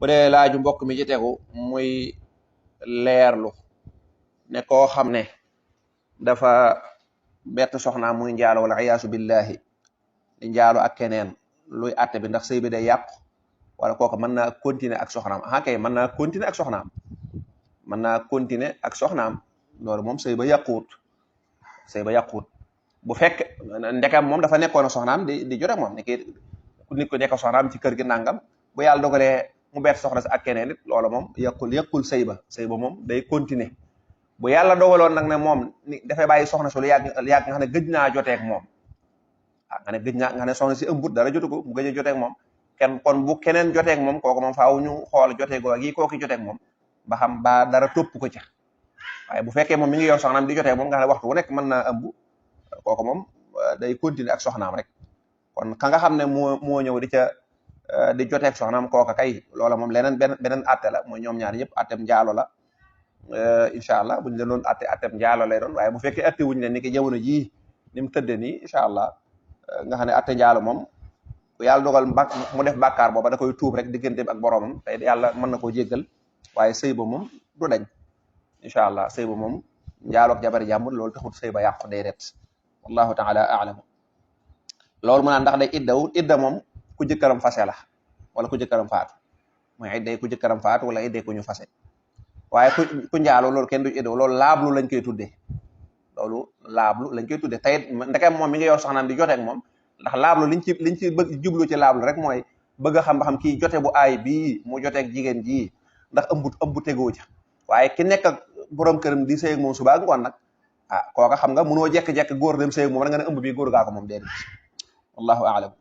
bu dee laaju mbokk mi ci tegu muy leerlu ne koo xam ne dafa bett soxnaam muy njaalo wala iyaasu billahi di njaalo ak keneen luy àtte bi ndax sëy bi day yàqu wala kooku mën naa continuer ak soxnaam ah kay mën naa continuer ak soxnaam mën naa continuer ak soxnaam loolu moom sëy ba yàquwut bu fekk ndekam moom dafa nekkoon soxnaam di jote moom nit ko nekk soxnaam ci kër gi nangam bu yàlla dogalee mu bett soxna si ak keneen it loolu moom yàqul sëy ba moom day continuer bu yàlla dogaloon nag ne moom dafay bàyyi soxna si lu yàgg nga xam ne gëj naa joteeg moom nga xam ne soxna si ëmbut dara jotu ko mu gëj a joteeg moom kon bu keneen joteeg moom kooku moom faaw ñu xool joteegoo ak yi kooki joteeg moom ba xam ba dara topp ko ca waaye bu fekkee moom mi ngi yor soxnaam di joteeg moom nga xam ne waxtu wu nekk mën naa ëmb kooku moom day continuer ak soxnaam rek kon ka nga xam ne moo ñëw di joteeg soxnaam kooka kay loola moom beneen atte la mooy ñoom ñaar ñëpp attem njaalo la incha allah buñ leen doon attem njaalo lay doon waaye bu fekkee atte wuñ leen ni ki jamono jii ni mu tëddee nii incha allah nga xam ne atte njaalo moom bu yàlla dogal mu def bàkkaar booba da koy tuub rek digganteem ak boromam tey yàlla mën na koo jéggal waaye sëy ba moom du dañ incha allah sëy ba moom njaaloog jabari jàmbur loolu taxut sëy ba yàqu déedéet wallahu taala a'lam loolu mu naan ndax day idda moom ku jëkkëram fase la wala ku jëkkëram faatu mooy idday ku jëkkëram faatu wala idday ku ñu fase waaye ku njaalo loolu kenn du idda loolu laablu lañ koy tuddee tey ndekam moom mi ngi yor soxnaam di joteeg moom ndax laablu liñ ci bëgg jublu ci laablu rek mooy bëgg a xam ba xam kii jote bu aay bii mu joteeg jigéen ji ndax ëmb tegoo ca waaye ki nekk ak borom këram di sëy ak moom suba ak ngoon nag kooka xam nga mënoo jekk-jekk góor dem sëy ak moom rek nga ne ëmb bi góor gaa ko moom déedéet wallahu a'lam